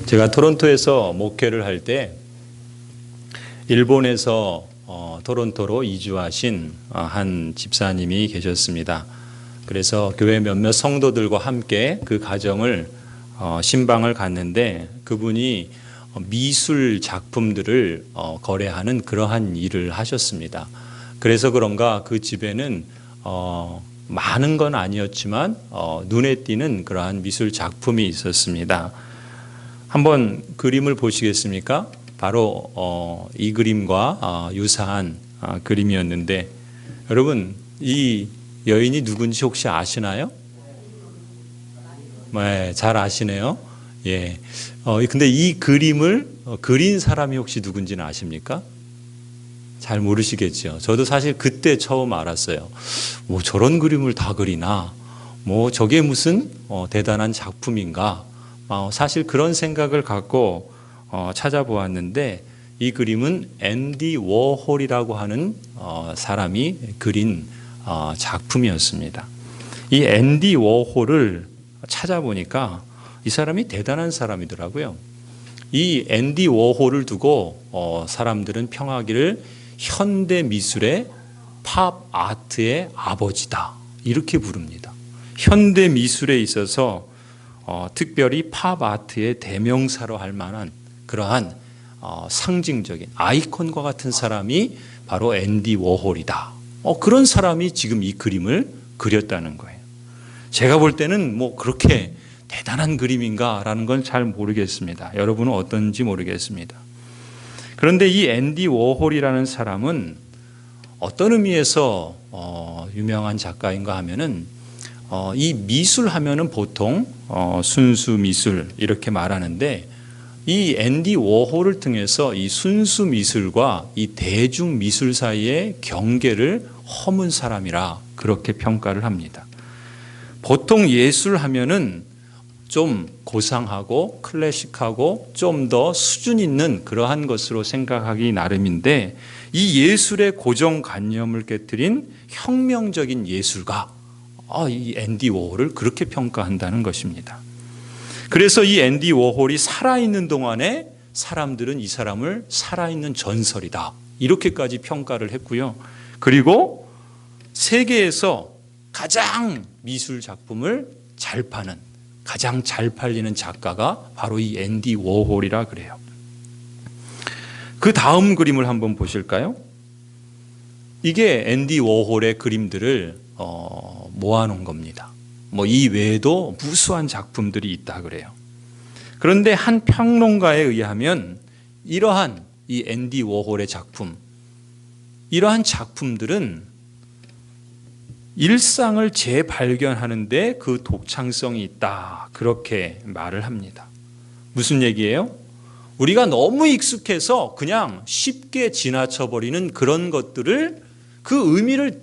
제가 토론토에서 목회를 할 때 일본에서 토론토로 이주하신 한 집사님이 계셨습니다. 그래서 교회 몇몇 성도들과 함께 그 가정을 신방을 갔는데 그분이 미술 작품들을 거래하는 그러한 일을 하셨습니다. 그래서 그런가 그 집에는 많은 건 아니었지만 눈에 띄는 그러한 미술 작품이 있었습니다. 한번 그림을 보시겠습니까? 바로 이 그림과 유사한 그림이었는데 여러분 이 여인이 누군지 혹시 아시나요? 네, 잘 아시네요. 예. 근데 이 그림을 그린 사람이 혹시 누군지는 아십니까? 잘 모르시겠죠. 저도 사실 그때 처음 알았어요. 뭐 저런 그림을 다 그리나? 뭐 저게 무슨 대단한 작품인가? 사실 그런 생각을 갖고 찾아보았는데 이 그림은 앤디 워홀이라고 하는 사람이 그린 작품이었습니다. 이 앤디 워홀을 찾아보니까 이 사람이 대단한 사람이더라고요. 이 앤디 워홀을 두고 사람들은 평하기를 현대 미술의 팝 아트의 아버지다 이렇게 부릅니다. 현대 미술에 있어서 특별히 팝 아트의 대명사로 할 만한 그러한 상징적인 아이콘과 같은 사람이 바로 앤디 워홀이다. 그런 사람이 지금 이 그림을 그렸다는 거예요. 제가 볼 때는 뭐 그렇게 대단한 그림인가라는 건 잘 모르겠습니다. 여러분은 어떤지 모르겠습니다. 그런데 이 앤디 워홀이라는 사람은 어떤 의미에서 유명한 작가인가 하면은 이 미술 하면은 보통 순수 미술 이렇게 말하는데 이 앤디 워홀을 통해서 이 순수 미술과 이 대중 미술 사이의 경계를 허문 사람이라 그렇게 평가를 합니다. 보통 예술 하면은 좀 고상하고 클래식하고 좀 더 수준 있는 그러한 것으로 생각하기 나름인데 이 예술의 고정관념을 깨뜨린 혁명적인 예술가 이 앤디 워홀을 그렇게 평가한다는 것입니다. 그래서 이 앤디 워홀이 살아있는 동안에 사람들은 이 사람을 살아있는 전설이다 이렇게까지 평가를 했고요. 그리고 세계에서 가장 미술 작품을 잘 파는 가장 잘 팔리는 작가가 바로 이 앤디 워홀이라 그래요. 그 다음 그림을 한번 보실까요? 이게 앤디 워홀의 그림들을 모아놓은 겁니다. 뭐 이 외에도 무수한 작품들이 있다 그래요. 그런데 한 평론가에 의하면 이러한 이 앤디 워홀의 작품, 이러한 작품들은 일상을 재발견하는데 그 독창성이 있다 그렇게 말을 합니다. 무슨 얘기예요? 우리가 너무 익숙해서 그냥 쉽게 지나쳐버리는 그런 것들을 그 의미를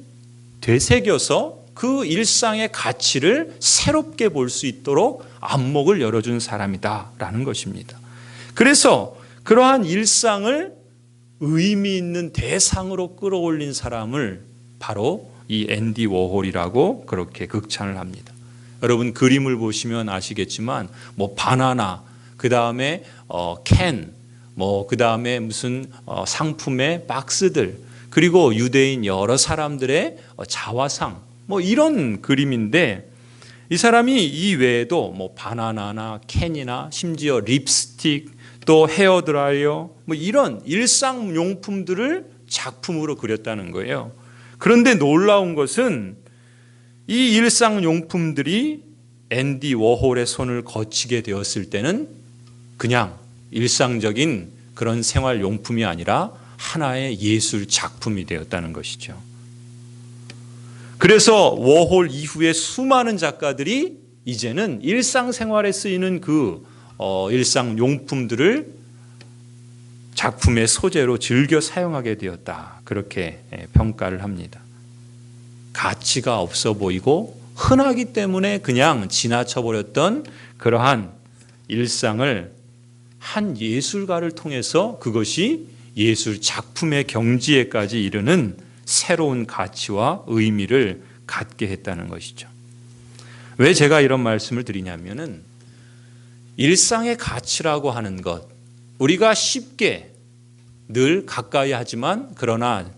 되새겨서 그 일상의 가치를 새롭게 볼 수 있도록 안목을 열어준 사람이다라는 것입니다. 그래서 그러한 일상을 의미 있는 대상으로 끌어올린 사람을 바로 이 앤디 워홀이라고 그렇게 극찬을 합니다. 여러분 그림을 보시면 아시겠지만 뭐 바나나, 그 다음에 캔, 뭐 그 다음에 무슨 상품의 박스들, 그리고 유대인 여러 사람들의 자화상, 뭐 이런 그림인데 이 사람이 이 외에도 뭐 바나나나 캔이나 심지어 립스틱, 또 헤어드라이어, 뭐 이런 일상용품들을 작품으로 그렸다는 거예요. 그런데 놀라운 것은 이 일상용품들이 앤디 워홀의 손을 거치게 되었을 때는 그냥 일상적인 그런 생활용품이 아니라 하나의 예술 작품이 되었다는 것이죠. 그래서 워홀 이후에 수많은 작가들이 이제는 일상생활에 쓰이는 그 일상용품들을 작품의 소재로 즐겨 사용하게 되었다. 그렇게 평가를 합니다. 가치가 없어 보이고 흔하기 때문에 그냥 지나쳐버렸던 그러한 일상을 한 예술가를 통해서 그것이 예술 작품의 경지에까지 이르는 새로운 가치와 의미를 갖게 했다는 것이죠. 왜 제가 이런 말씀을 드리냐면은 일상의 가치라고 하는 것, 우리가 쉽게 늘 가까이 하지만 그러나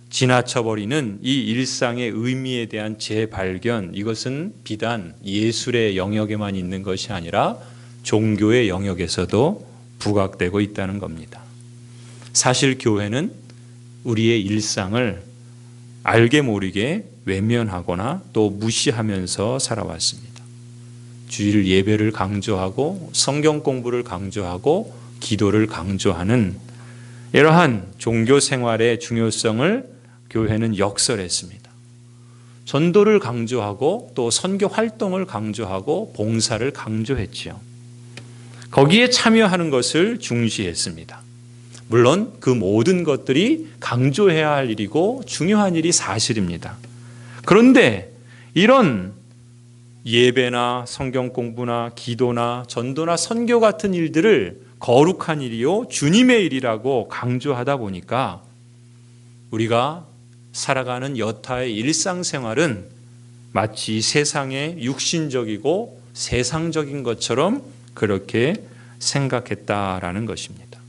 지나쳐버리는 이 일상의 의미에 대한 재발견, 이것은 비단 예술의 영역에만 있는 것이 아니라 종교의 영역에서도 부각되고 있다는 겁니다. 사실 교회는 우리의 일상을 알게 모르게 외면하거나 또 무시하면서 살아왔습니다. 주일 예배를 강조하고 성경 공부를 강조하고 기도를 강조하는 이러한 종교 생활의 중요성을 교회는 역설했습니다. 전도를 강조하고 또 선교 활동을 강조하고 봉사를 강조했지요. 거기에 참여하는 것을 중시했습니다. 물론 그 모든 것들이 강조해야 할 일이고 중요한 일이 사실입니다. 그런데 이런 예배나 성경 공부나 기도나 전도나 선교 같은 일들을 거룩한 일이요 주님의 일이라고 강조하다 보니까 우리가 살아가는 여타의 일상생활은 마치 세상의 육신적이고 세상적인 것처럼 그렇게 생각했다라는 것입니다.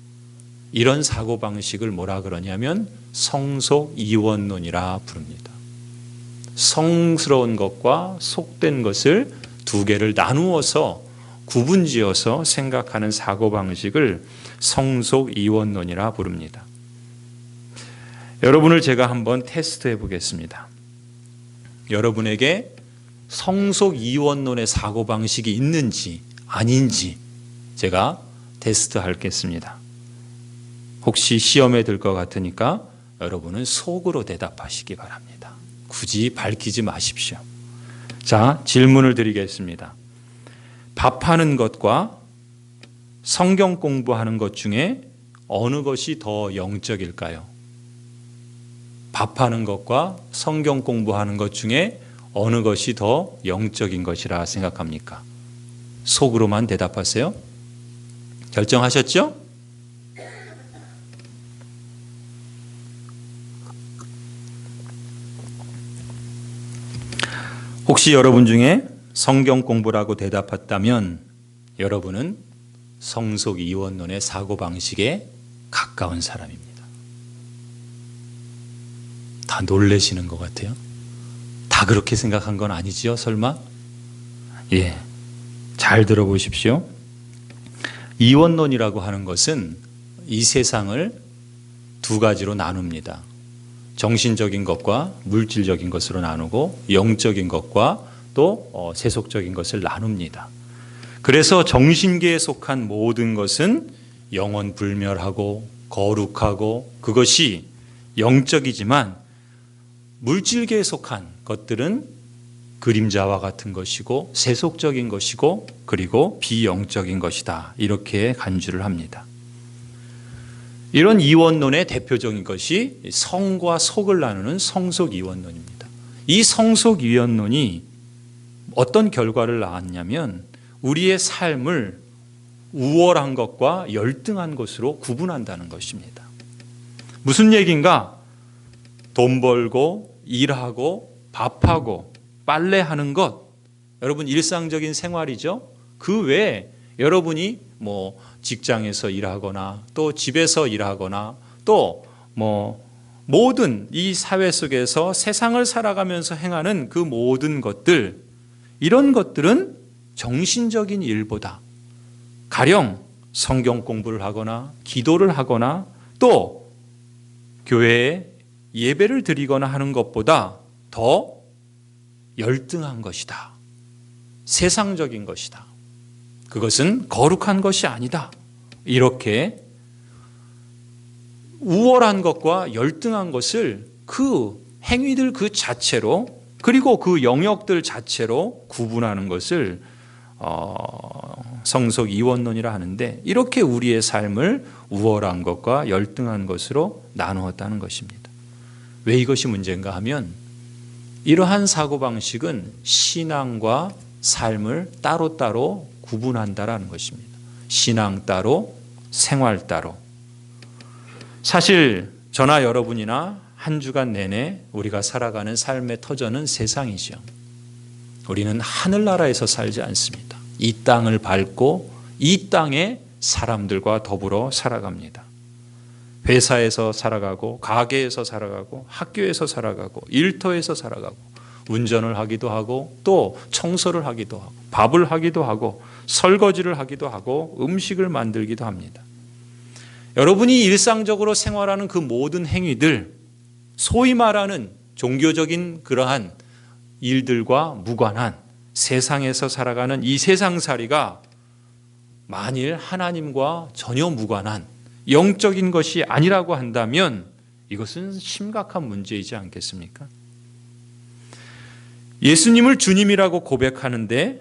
이런 사고방식을 뭐라 그러냐면 성속이원론이라 부릅니다. 성스러운 것과 속된 것을 두 개를 나누어서 구분지어서 생각하는 사고방식을 성속이원론이라 부릅니다. 여러분을 제가 한번 테스트해 보겠습니다. 여러분에게 성속이원론의 사고방식이 있는지 아닌지 제가 테스트 하겠습니다. 혹시 시험에 들 것 같으니까 여러분은 속으로 대답하시기 바랍니다. 굳이 밝히지 마십시오. 자, 질문을 드리겠습니다. 밥하는 것과 성경 공부하는 것 중에 어느 것이 더 영적일까요? 밥하는 것과 성경 공부하는 것 중에 어느 것이 더 영적인 것이라 생각합니까? 속으로만 대답하세요. 결정하셨죠? 혹시 여러분 중에 성경 공부라고 대답했다면 여러분은 성속이원론의 사고방식에 가까운 사람입니다. 다 놀라시는 것 같아요. 다 그렇게 생각한 건 아니지요, 설마? 예, 잘 들어보십시오. 이원론이라고 하는 것은 이 세상을 두 가지로 나눕니다. 정신적인 것과 물질적인 것으로 나누고 영적인 것과 또 세속적인 것을 나눕니다. 그래서 정신계에 속한 모든 것은 영원불멸하고 거룩하고 그것이 영적이지만 물질계에 속한 것들은 그림자와 같은 것이고 세속적인 것이고 그리고 비영적인 것이다. 이렇게 간주를 합니다. 이런 이원론의 대표적인 것이 성과 속을 나누는 성속이원론입니다. 이 성속이원론이 어떤 결과를 낳았냐면 우리의 삶을 우월한 것과 열등한 것으로 구분한다는 것입니다. 무슨 얘기인가? 돈 벌고 일하고 밥하고 빨래하는 것, 여러분 일상적인 생활이죠. 그 외에 여러분이 직장에서 일하거나 또 집에서 일하거나 또 모든 이 사회 속에서 세상을 살아가면서 행하는 그 모든 것들, 이런 것들은 정신적인 일보다 가령 성경 공부를 하거나 기도를 하거나 또 교회에 예배를 드리거나 하는 것보다 더 열등한 것이다. 세상적인 것이다. 그것은 거룩한 것이 아니다. 이렇게 우월한 것과 열등한 것을 그 행위들 그 자체로 그리고 그 영역들 자체로 구분하는 것을 성속이원론이라 하는데 이렇게 우리의 삶을 우월한 것과 열등한 것으로 나누었다는 것입니다. 왜 이것이 문제인가 하면 이러한 사고방식은 신앙과 삶을 따로따로 구분한다라는 것입니다. 신앙 따로, 생활 따로. 사실 저나 여러분이나 한 주간 내내 우리가 살아가는 삶의 터전은 세상이죠. 우리는 하늘나라에서 살지 않습니다. 이 땅을 밟고 이 땅의 사람들과 더불어 살아갑니다. 회사에서 살아가고, 가게에서 살아가고, 학교에서 살아가고, 일터에서 살아가고, 운전을 하기도 하고, 또 청소를 하기도 하고, 밥을 하기도 하고, 설거지를 하기도 하고, 음식을 만들기도 합니다. 여러분이 일상적으로 생활하는 그 모든 행위들, 소위 말하는 종교적인 그러한 일들과 무관한 세상에서 살아가는 이 세상살이가 만일 하나님과 전혀 무관한 영적인 것이 아니라고 한다면 이것은 심각한 문제이지 않겠습니까? 예수님을 주님이라고 고백하는데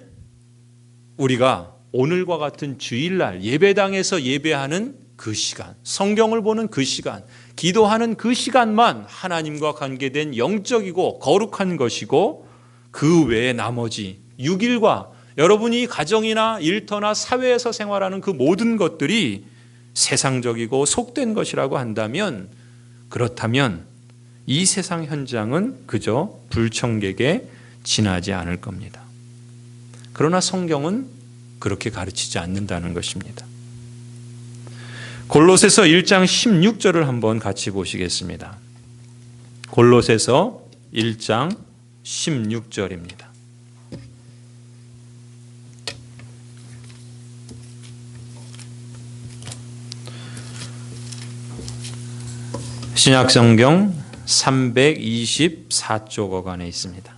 우리가 오늘과 같은 주일날 예배당에서 예배하는 그 시간, 성경을 보는 그 시간, 기도하는 그 시간만 하나님과 관계된 영적이고 거룩한 것이고 그 외에 나머지 6일과 여러분이 가정이나 일터나 사회에서 생활하는 그 모든 것들이 세상적이고 속된 것이라고 한다면 그렇다면 이 세상 현장은 그저 불청객에 지나지 않을 겁니다. 그러나 성경은 그렇게 가르치지 않는다는 것입니다. 골로새서 1장 16절을 한번 같이 보시겠습니다. 골로새서 1장 16절입니다. 신약성경 324쪽 어간에 있습니다.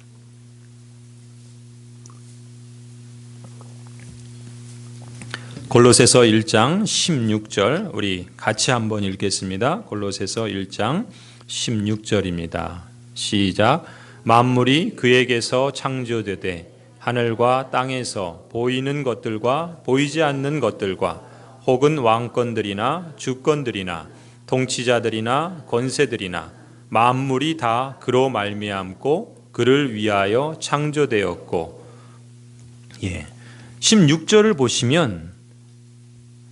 골로새서 1장 16절 우리 같이 한번 읽겠습니다. 골로새서 1장 16절입니다. 시작. 만물이 그에게서 창조되되 하늘과 땅에서 보이는 것들과 보이지 않는 것들과 혹은 왕권들이나 주권들이나 통치자들이나 권세들이나 만물이 다 그로 말미암고 그를 위하여 창조되었고 16절을 보시면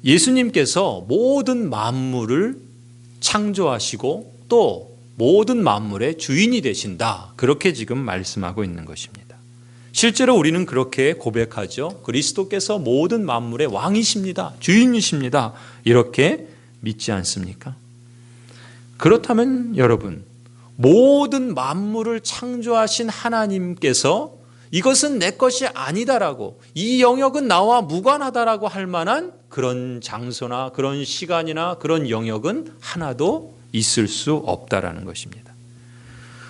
예수님께서 모든 만물을 창조하시고 또 모든 만물의 주인이 되신다. 그렇게 지금 말씀하고 있는 것입니다. 실제로 우리는 그렇게 고백하죠. 그리스도께서 모든 만물의 왕이십니다. 주인이십니다. 이렇게 믿지 않습니까? 그렇다면 여러분, 모든 만물을 창조하신 하나님께서 이것은 내 것이 아니다라고, 이 영역은 나와 무관하다라고 할 만한 그런 장소나 그런 시간이나 그런 영역은 하나도 있을 수 없다라는 것입니다.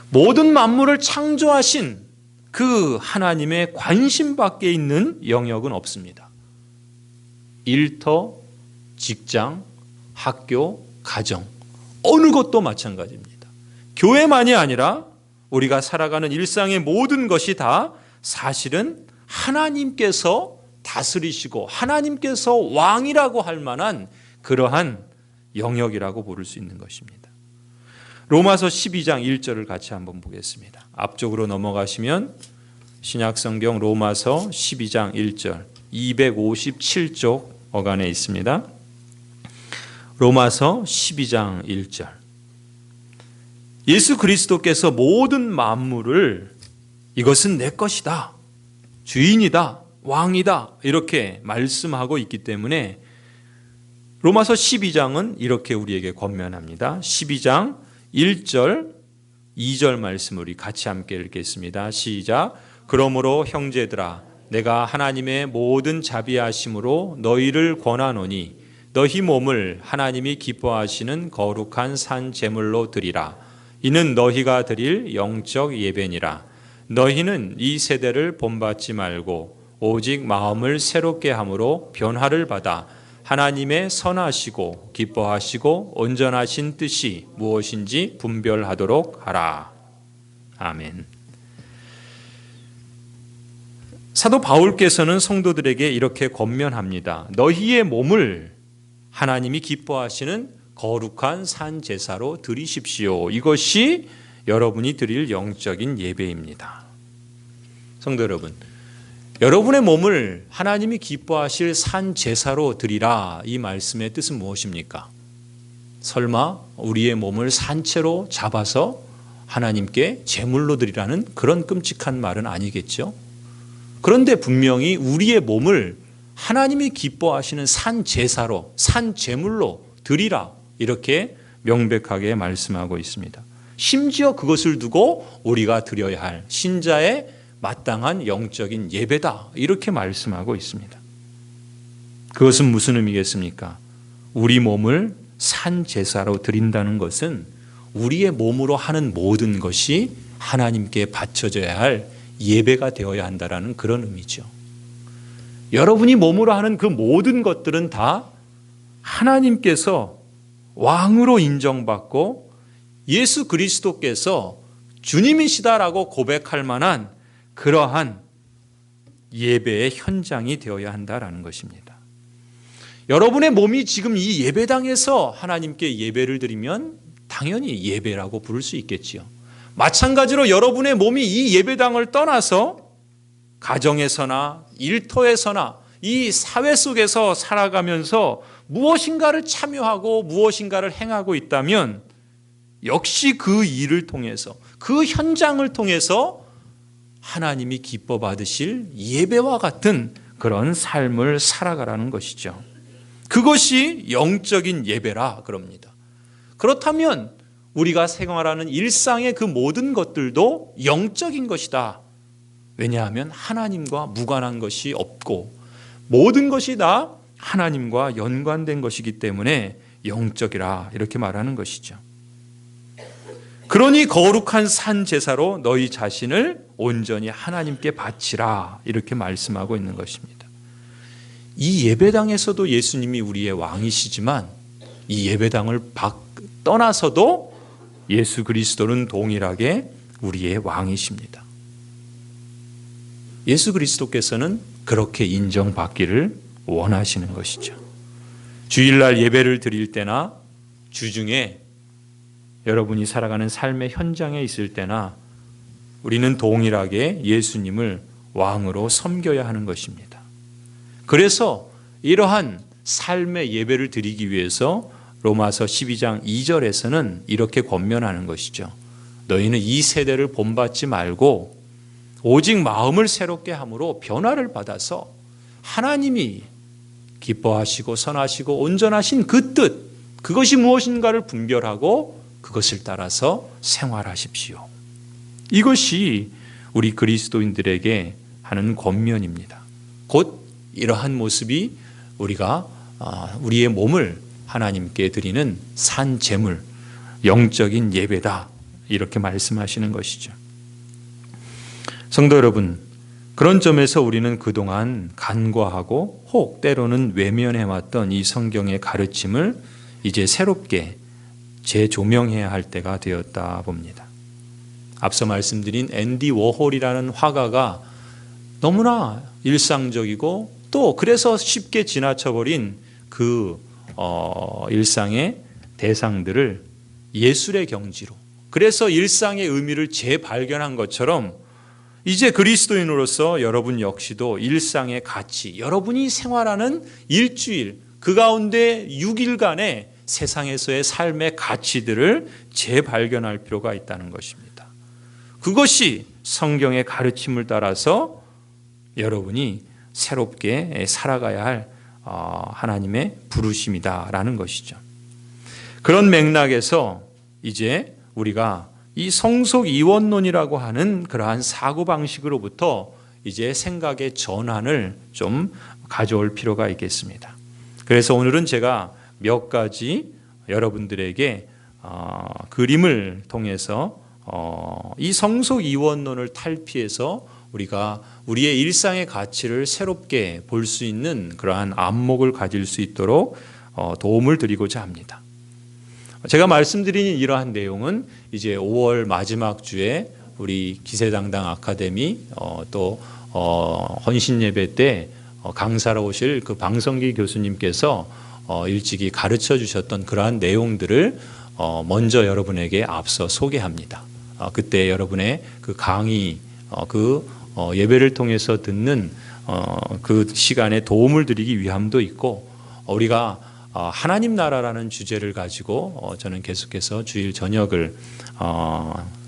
모든 만물을 창조하신 그 하나님의 관심 밖에 있는 영역은 없습니다. 일터, 직장, 학교, 가정, 어느 것도 마찬가지입니다. 교회만이 아니라 우리가 살아가는 일상의 모든 것이 다 사실은 하나님께서 다스리시고 하나님께서 왕이라고 할 만한 그러한 영역이라고 부를 수 있는 것입니다. 로마서 12장 1절을 같이 한번 보겠습니다. 앞쪽으로 넘어가시면 신약성경 로마서 12장 1절 257쪽 어간에 있습니다. 로마서 12장 1절 예수 그리스도께서 모든 만물을 이것은 내 것이다, 주인이다, 왕이다 이렇게 말씀하고 있기 때문에 로마서 12장은 이렇게 우리에게 권면합니다. 12장 1절 2절 말씀 우리 같이 함께 읽겠습니다. 시작. 그러므로 형제들아 내가 하나님의 모든 자비하심으로 너희를 권하노니 너희 몸을 하나님이 기뻐하시는 거룩한 산 제물로 드리라. 이는 너희가 드릴 영적 예배니라. 너희는 이 세대를 본받지 말고 오직 마음을 새롭게 함으로 변화를 받아 하나님의 선하시고 기뻐하시고 온전하신 뜻이 무엇인지 분별하도록 하라. 아멘. 사도 바울께서는 성도들에게 이렇게 권면합니다. 너희의 몸을 하나님이 기뻐하시는 거룩한 산 제사로 드리십시오. 이것이 여러분이 드릴 영적인 예배입니다. 성도 여러분, 여러분의 몸을 하나님이 기뻐하실 산 제사로 드리라. 이 말씀의 뜻은 무엇입니까? 설마 우리의 몸을 산채로 잡아서 하나님께 제물로 드리라는 그런 끔찍한 말은 아니겠죠? 그런데 분명히 우리의 몸을 하나님이 기뻐하시는 산 제사로, 산 제물로 드리라, 이렇게 명백하게 말씀하고 있습니다. 심지어 그것을 두고 우리가 드려야 할 신자의 마땅한 영적인 예배다, 이렇게 말씀하고 있습니다. 그것은 무슨 의미겠습니까? 우리 몸을 산 제사로 드린다는 것은 우리의 몸으로 하는 모든 것이 하나님께 바쳐져야 할 예배가 되어야 한다는 그런 의미죠. 여러분이 몸으로 하는 그 모든 것들은 다 하나님께서 왕으로 인정받고 예수 그리스도께서 주님이시다라고 고백할 만한 그러한 예배의 현장이 되어야 한다라는 것입니다. 여러분의 몸이 지금 이 예배당에서 하나님께 예배를 드리면 당연히 예배라고 부를 수 있겠지요. 마찬가지로 여러분의 몸이 이 예배당을 떠나서 가정에서나 일터에서나 이 사회 속에서 살아가면서 무엇인가를 참여하고 무엇인가를 행하고 있다면 역시 그 일을 통해서, 그 현장을 통해서 하나님이 기뻐 받으실 예배와 같은 그런 삶을 살아가라는 것이죠. 그것이 영적인 예배라 그럽니다. 그렇다면 우리가 생활하는 일상의 그 모든 것들도 영적인 것이다. 왜냐하면 하나님과 무관한 것이 없고 모든 것이 다 하나님과 연관된 것이기 때문에 영적이라, 이렇게 말하는 것이죠. 그러니 거룩한 산 제사로 너희 자신을 온전히 하나님께 바치라, 이렇게 말씀하고 있는 것입니다. 이 예배당에서도 예수님이 우리의 왕이시지만 이 예배당을 떠나서도 예수 그리스도는 동일하게 우리의 왕이십니다. 예수 그리스도께서는 그렇게 인정받기를 원하시는 것이죠. 주일날 예배를 드릴 때나 주중에 여러분이 살아가는 삶의 현장에 있을 때나 우리는 동일하게 예수님을 왕으로 섬겨야 하는 것입니다. 그래서 이러한 삶의 예배를 드리기 위해서 로마서 12장 2절에서는 이렇게 권면하는 것이죠. 너희는 이 세대를 본받지 말고 오직 마음을 새롭게 함으로 변화를 받아서 하나님이 기뻐하시고 선하시고 온전하신 그 뜻, 그것이 무엇인가를 분별하고 그것을 따라서 생활하십시오. 이것이 우리 그리스도인들에게 하는 권면입니다. 곧 이러한 모습이 우리가 우리의 몸을 하나님께 드리는 산 제물, 영적인 예배다, 이렇게 말씀하시는 것이죠. 성도 여러분, 그런 점에서 우리는 그동안 간과하고 혹 때로는 외면해왔던 이 성경의 가르침을 이제 새롭게 재조명해야 할 때가 되었다 봅니다. 앞서 말씀드린 앤디 워홀이라는 화가가 너무나 일상적이고 또 그래서 쉽게 지나쳐버린 그 일상의 대상들을 예술의 경지로, 그래서 일상의 의미를 재발견한 것처럼 이제 그리스도인으로서 여러분 역시도 일상의 가치, 여러분이 생활하는 일주일, 그 가운데 6일간의 세상에서의 삶의 가치들을 재발견할 필요가 있다는 것입니다. 그것이 성경의 가르침을 따라서 여러분이 새롭게 살아가야 할 하나님의 부르심이다라는 것이죠. 그런 맥락에서 이제 우리가 이 성속 이원론이라고 하는 그러한 사고방식으로부터 이제 생각의 전환을 좀 가져올 필요가 있겠습니다. 그래서 오늘은 제가 몇 가지 여러분들에게 그림을 통해서 이 성속 이원론을 탈피해서 우리가 우리의 일상의 가치를 새롭게 볼 수 있는 그러한 안목을 가질 수 있도록 도움을 드리고자 합니다. 제가 말씀드린 이러한 내용은 이제 5월 마지막 주에 우리 기세당당 아카데미 또 헌신예배 때 강사로 오실 그 방성기 교수님께서 일찍이 가르쳐 주셨던 그러한 내용들을 먼저 여러분에게 앞서 소개합니다. 그때 여러분의 그 강의, 예배를 통해서 듣는 그 시간에 도움을 드리기 위함도 있고, 우리가 하나님 나라라는 주제를 가지고 저는 계속해서 주일 저녁을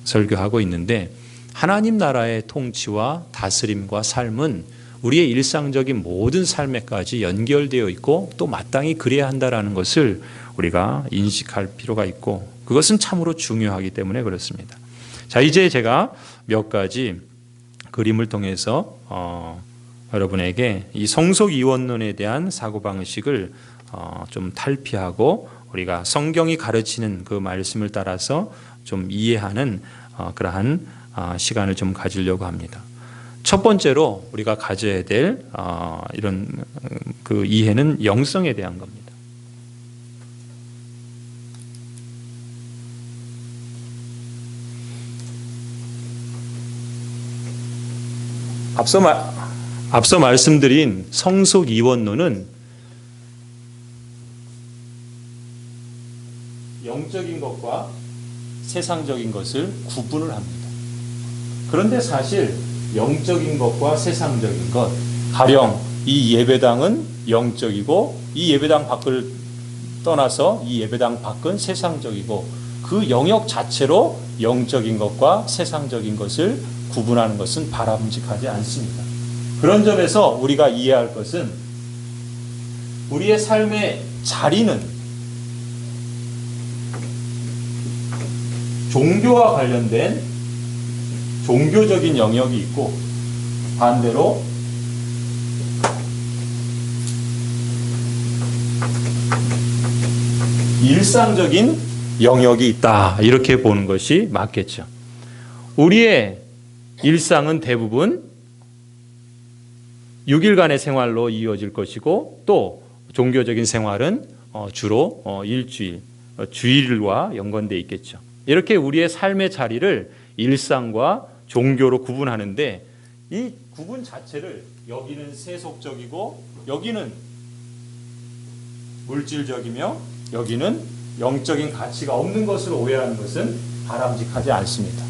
설교하고 있는데, 하나님 나라의 통치와 다스림과 삶은 우리의 일상적인 모든 삶에까지 연결되어 있고 또 마땅히 그래야 한다라는 것을 우리가 인식할 필요가 있고 그것은 참으로 중요하기 때문에 그렇습니다. 자, 이제 제가 몇 가지 그림을 통해서 여러분에게 이 성속 이원론에 대한 사고방식을 좀 탈피하고 우리가 성경이 가르치는 그 말씀을 따라서 좀 이해하는 그러한 시간을 좀 가지려고 합니다. 첫 번째로 우리가 가져야 될 이런 그 이해는 영성에 대한 겁니다. 앞서 말씀드린 성속 이원론은 영적인 것과 세상적인 것을 구분을 합니다. 그런데 사실 영적인 것과 세상적인 것, 가령 이 예배당은 영적이고 이 예배당 밖을 떠나서 이 예배당 밖은 세상적이고 그 영역 자체로 영적인 것과 세상적인 것을 구분하는 것은 바람직하지 않습니다. 그런 점에서 우리가 이해할 것은 우리의 삶의 자리는 종교와 관련된 종교적인 영역이 있고 반대로 일상적인 영역이 있다. 이렇게 보는 것이 맞겠죠. 우리의 일상은 대부분 6일간의 생활로 이어질 것이고 또 종교적인 생활은 주로 일주일, 주일과 연관되어 있겠죠. 이렇게 우리의 삶의 자리를 일상과 종교로 구분하는데 이 구분 자체를 여기는 세속적이고 여기는 물질적이며 여기는 영적인 가치가 없는 것으로 오해하는 것은 바람직하지 않습니다.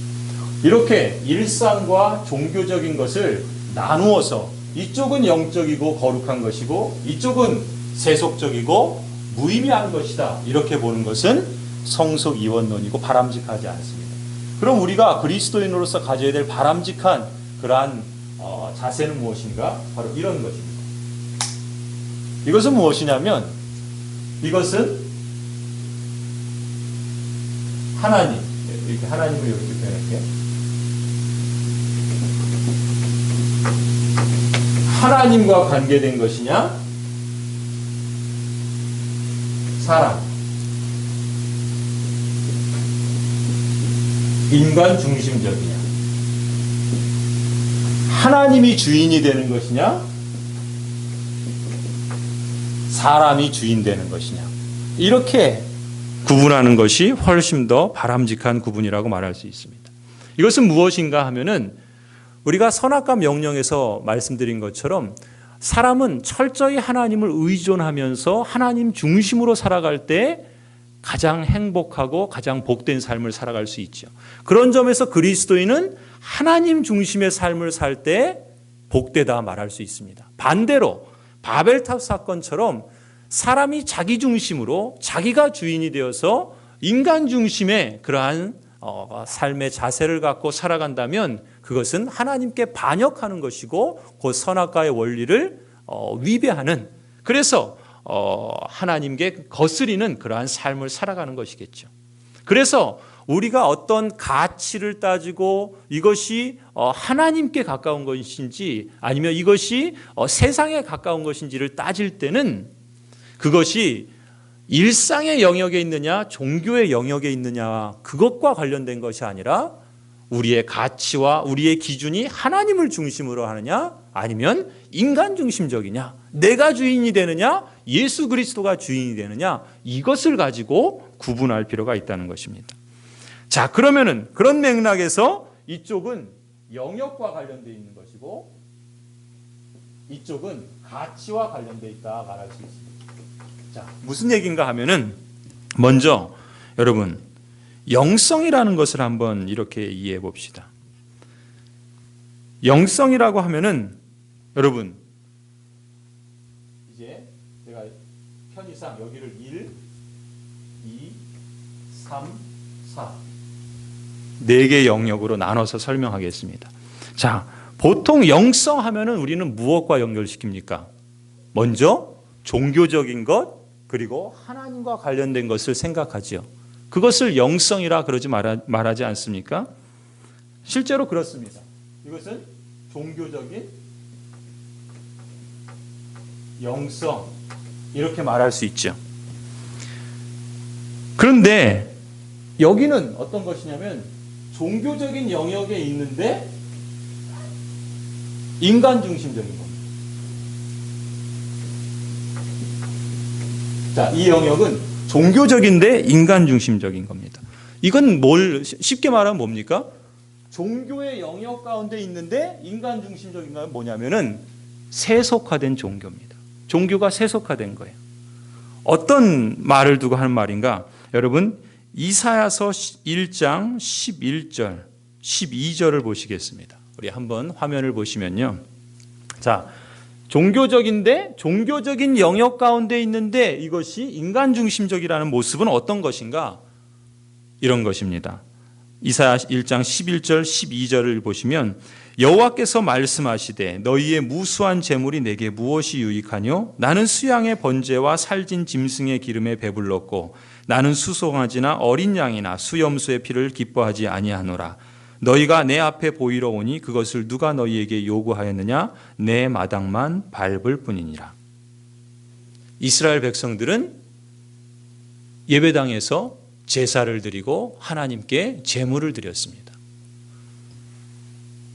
이렇게 일상과 종교적인 것을 나누어서 이쪽은 영적이고 거룩한 것이고 이쪽은 세속적이고 무의미한 것이다. 이렇게 보는 것은 성속 이원론이고 바람직하지 않습니다. 그럼 우리가 그리스도인으로서 가져야 될 바람직한 그러한 자세는 무엇인가? 바로 이런 것입니다. 이것은 무엇이냐면 이것은 하나님, 이렇게 하나님을 이렇게 표현할게요. 하나님과 관계된 것이냐? 사람. 인간 중심적이냐? 하나님이 주인이 되는 것이냐? 사람이 주인 되는 것이냐? 이렇게 구분하는 것이 훨씬 더 바람직한 구분이라고 말할 수 있습니다. 이것은 무엇인가 하면은 우리가 선악과 명령에서 말씀드린 것처럼 사람은 철저히 하나님을 의존하면서 하나님 중심으로 살아갈 때 가장 행복하고 가장 복된 삶을 살아갈 수 있죠. 그런 점에서 그리스도인은 하나님 중심의 삶을 살 때 복되다 말할 수 있습니다. 반대로 바벨탑 사건처럼 사람이 자기 중심으로 자기가 주인이 되어서 인간 중심의 그러한 삶의 자세를 갖고 살아간다면 그것은 하나님께 반역하는 것이고 곧 선악과의 원리를 위배하는, 그래서 하나님께 거스리는 그러한 삶을 살아가는 것이겠죠. 그래서 우리가 어떤 가치를 따지고 이것이 하나님께 가까운 것인지 아니면 이것이 세상에 가까운 것인지를 따질 때는 그것이 일상의 영역에 있느냐 종교의 영역에 있느냐 그것과 관련된 것이 아니라 우리의 가치와 우리의 기준이 하나님을 중심으로 하느냐 아니면 인간 중심적이냐, 내가 주인이 되느냐 예수 그리스도가 주인이 되느냐, 이것을 가지고 구분할 필요가 있다는 것입니다. 자, 그러면은 그런 맥락에서 이쪽은 영역과 관련되어 있는 것이고 이쪽은 가치와 관련되어 있다 말할 수 있습니다. 자, 무슨 얘기인가 하면은 먼저 여러분 영성이라는 것을 한번 이렇게 이해해 봅시다. 영성이라고 하면은 여러분 이제 제가 편의상 여기를 1, 2, 3, 4 4개의 영역으로 나눠서 설명하겠습니다. 자, 보통 영성 하면은 우리는 무엇과 연결시킵니까? 먼저 종교적인 것, 그리고 하나님과 관련된 것을 생각하지요. 그것을 영성이라 그러지 말하지 않습니까? 실제로 그렇습니다. 이것은 종교적인 영성, 이렇게 말할 수 있죠. 그런데 여기는 어떤 것이냐면 종교적인 영역에 있는데 인간 중심적인 겁니다. 자, 이 영역은 종교적인데 인간 중심적인 겁니다. 이건 쉽게 말하면 뭡니까? 종교의 영역 가운데 있는데 인간 중심적인 건 뭐냐면은 세속화된 종교입니다. 종교가 세속화된 거예요. 어떤 말을 두고 하는 말인가? 여러분, 이사야서 1장 11절, 12절을 보시겠습니다. 우리 한번 화면을 보시면요. 자, 종교적인 영역 가운데 있는데 이것이 인간 중심적이라는 모습은 어떤 것인가? 이런 것입니다. 이사야 1장 11절 12절을 보시면 여호와께서 말씀하시되 너희의 무수한 재물이 내게 무엇이 유익하뇨? 나는 수양의 번제와 살진 짐승의 기름에 배불렀고 나는 수송아지나 어린 양이나 수염수의 피를 기뻐하지 아니하노라. 너희가 내 앞에 보이러 오니 그것을 누가 너희에게 요구하였느냐? 내 마당만 밟을 뿐이니라. 이스라엘 백성들은 예배당에서 제사를 드리고 하나님께 제물을 드렸습니다.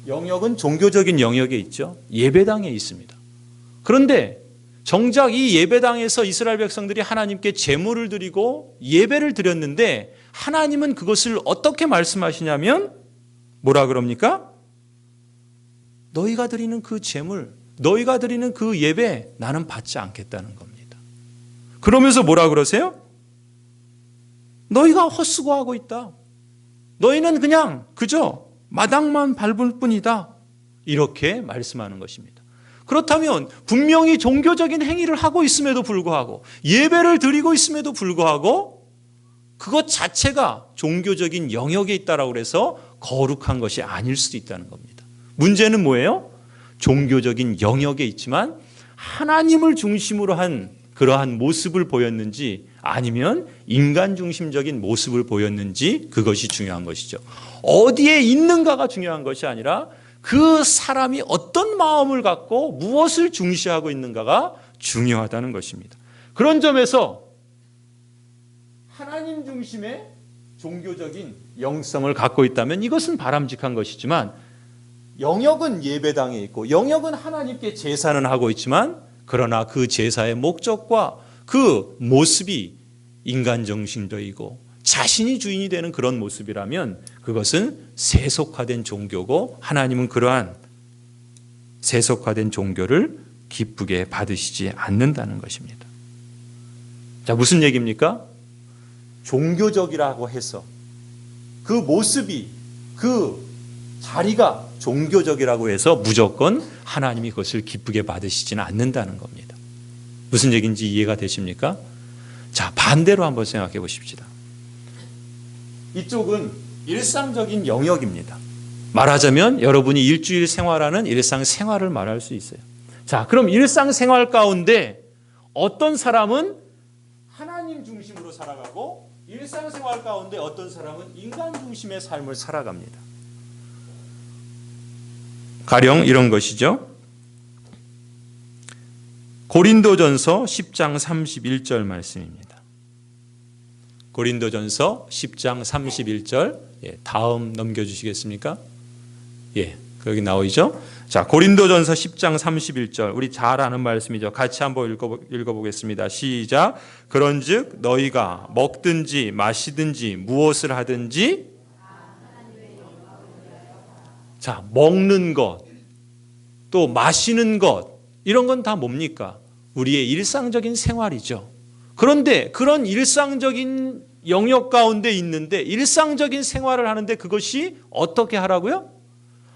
영역은 종교적인 영역에 있죠. 예배당에 있습니다. 그런데 정작 이 예배당에서 이스라엘 백성들이 하나님께 제물을 드리고 예배를 드렸는데 하나님은 그것을 어떻게 말씀하시냐면 뭐라 그럽니까? 너희가 드리는 그 제물, 너희가 드리는 그 예배 나는 받지 않겠다는 겁니다. 그러면서 뭐라 그러세요? 너희가 헛수고하고 있다. 너희는 그냥 그저 마당만 밟을 뿐이다. 이렇게 말씀하는 것입니다. 그렇다면 분명히 종교적인 행위를 하고 있음에도 불구하고 예배를 드리고 있음에도 불구하고 그것 자체가 종교적인 영역에 있다라고 해서 거룩한 것이 아닐 수도 있다는 겁니다. 문제는 뭐예요? 종교적인 영역에 있지만 하나님을 중심으로 한 그러한 모습을 보였는지 아니면 인간 중심적인 모습을 보였는지 그것이 중요한 것이죠. 어디에 있는가가 중요한 것이 아니라 그 사람이 어떤 마음을 갖고 무엇을 중시하고 있는가가 중요하다는 것입니다. 그런 점에서 하나님 중심의 종교적인 영성을 갖고 있다면 이것은 바람직한 것이지만 영역은 예배당에 있고 영역은 하나님께 제사는 하고 있지만 그러나 그 제사의 목적과 그 모습이 인간 중심적이고 자신이 주인이 되는 그런 모습이라면 그것은 세속화된 종교고 하나님은 그러한 세속화된 종교를 기쁘게 받으시지 않는다는 것입니다. 자, 무슨 얘기입니까? 종교적이라고 해서 그 모습이 그 자리가 종교적이라고 해서 무조건 하나님이 그것을 기쁘게 받으시지는 않는다는 겁니다. 무슨 얘기인지 이해가 되십니까? 자, 반대로 한번 생각해 보십시다. 이쪽은 일상적인 영역입니다. 말하자면 여러분이 일주일 생활하는 일상생활을 말할 수 있어요. 자, 그럼 일상생활 가운데 어떤 사람은 하나님 중심으로 살아가고 일상생활 가운데 어떤 사람은 인간 중심의 삶을 살아갑니다. 가령 이런 것이죠. 고린도전서 10장 31절 말씀입니다. 고린도전서 10장 31절 다음 넘겨주시겠습니까? 여기 나오죠. 자, 고린도전서 10장 31절 우리 잘 아는 말씀이죠. 같이 한번 읽어보겠습니다. 시작. 그런즉 너희가 먹든지 마시든지 무엇을 하든지 자, 먹는 것 또 마시는 것 이런 건 다 뭡니까? 우리의 일상적인 생활이죠. 그런데 그런 일상적인 영역 가운데 있는데 일상적인 생활을 하는데 그것이 어떻게 하라고요?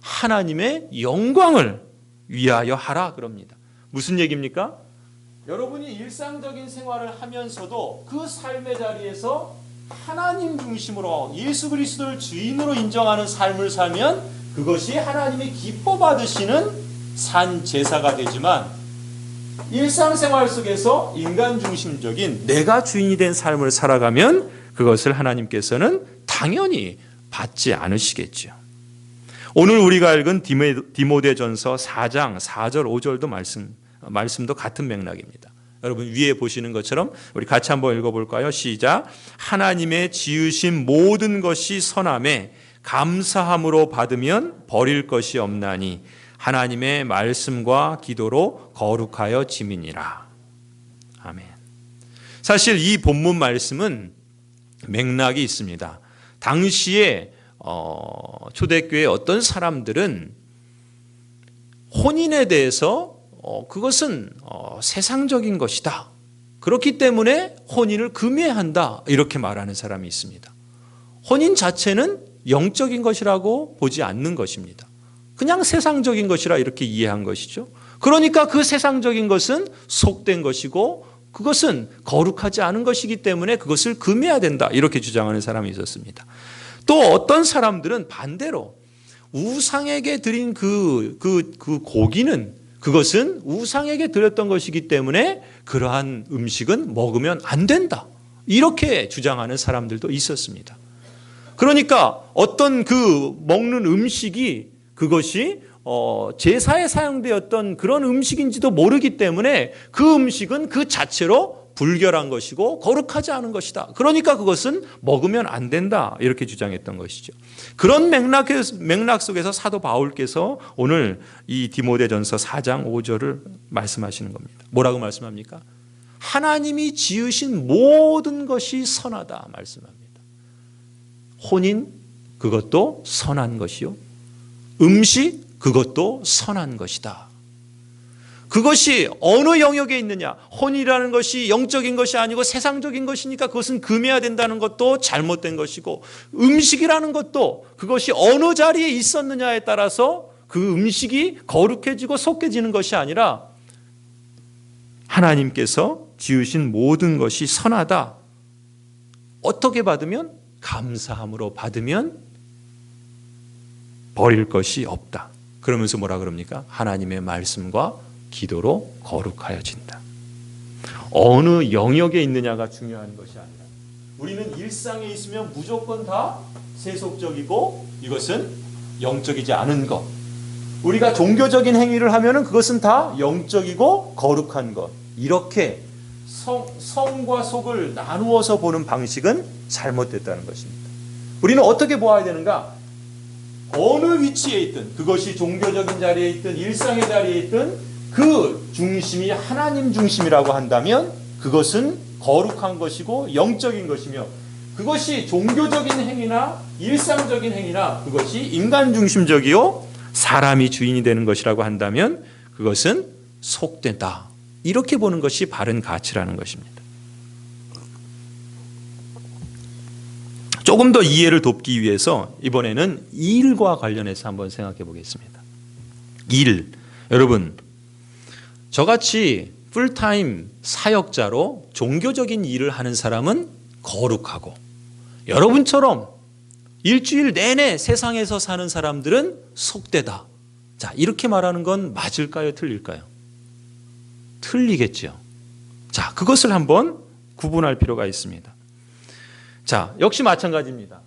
하나님의 영광을 위하여 하라 그럽니다. 무슨 얘기입니까? 여러분이 일상적인 생활을 하면서도 그 삶의 자리에서 하나님 중심으로 예수 그리스도를 주인으로 인정하는 삶을 살면 그것이 하나님이 기뻐 받으시는 산 제사가 되지만 일상생활 속에서 인간 중심적인 내가 주인이 된 삶을 살아가면 그것을 하나님께서는 당연히 받지 않으시겠죠. 오늘 우리가 읽은 디모데전서 4장 4절 5절도 말씀도 같은 맥락입니다. 여러분 위에 보시는 것처럼 우리 같이 한번 읽어볼까요? 시작. 하나님의 지으신 모든 것이 선함에 감사함으로 받으면 버릴 것이 없나니 하나님의 말씀과 기도로 거룩하여 지민이라. 아멘. 사실 이 본문 말씀은 맥락이 있습니다. 당시에 초대교회 어떤 사람들은 혼인에 대해서 그것은 세상적인 것이다. 그렇기 때문에 혼인을 금해한다. 이렇게 말하는 사람이 있습니다. 혼인 자체는 영적인 것이라고 보지 않는 것입니다. 그냥 세상적인 것이라 이렇게 이해한 것이죠. 그러니까 그 세상적인 것은 속된 것이고 그것은 거룩하지 않은 것이기 때문에 그것을 금해야 된다. 이렇게 주장하는 사람이 있었습니다. 또 어떤 사람들은 반대로 우상에게 드린 그 고기는 그것은 우상에게 드렸던 것이기 때문에 그러한 음식은 먹으면 안 된다. 이렇게 주장하는 사람들도 있었습니다. 그러니까 어떤 그 먹는 음식이 그것이 제사에 사용되었던 그런 음식인지도 모르기 때문에 그 음식은 그 자체로 불결한 것이고 거룩하지 않은 것이다. 그러니까 그것은 먹으면 안 된다. 이렇게 주장했던 것이죠. 그런 맥락 속에서 사도 바울께서 오늘 이 디모데전서 4장 5절을 말씀하시는 겁니다. 뭐라고 말씀합니까? 하나님이 지으신 모든 것이 선하다 말씀합니다. 혼인 그것도 선한 것이요. 음식 그것도 선한 것이다. 그것이 어느 영역에 있느냐? 혼이라는 것이 영적인 것이 아니고 세상적인 것이니까 그것은 금해야 된다는 것도 잘못된 것이고 음식이라는 것도 그것이 어느 자리에 있었느냐에 따라서 그 음식이 거룩해지고 속해지는 것이 아니라 하나님께서 지으신 모든 것이 선하다. 어떻게 받으면? 감사함으로 받으면 버릴 것이 없다. 그러면서 뭐라 그럽니까? 하나님의 말씀과 기도로 거룩하여진다. 어느 영역에 있느냐가 중요한 것이 아니라 우리는 일상에 있으면 무조건 다 세속적이고 이것은 영적이지 않은 것. 우리가 종교적인 행위를 하면은 그것은 다 영적이고 거룩한 것. 이렇게 성과 속을 나누어서 보는 방식은 잘못됐다는 것입니다. 우리는 어떻게 보아야 되는가? 어느 위치에 있든 그것이 종교적인 자리에 있든 일상의 자리에 있든 그 중심이 하나님 중심이라고 한다면 그것은 거룩한 것이고 영적인 것이며 그것이 종교적인 행위나 일상적인 행위나 그것이 인간 중심적이요 사람이 주인이 되는 것이라고 한다면 그것은 속된다. 이렇게 보는 것이 바른 가치라는 것입니다. 조금 더 이해를 돕기 위해서 이번에는 일과 관련해서 한번 생각해 보겠습니다. 일. 여러분, 저같이 풀타임 사역자로 종교적인 일을 하는 사람은 거룩하고 여러분처럼 일주일 내내 세상에서 사는 사람들은 속되다. 자, 이렇게 말하는 건 맞을까요? 틀릴까요? 틀리겠죠. 자, 그것을 한번 구분할 필요가 있습니다. 자, 역시 마찬가지입니다.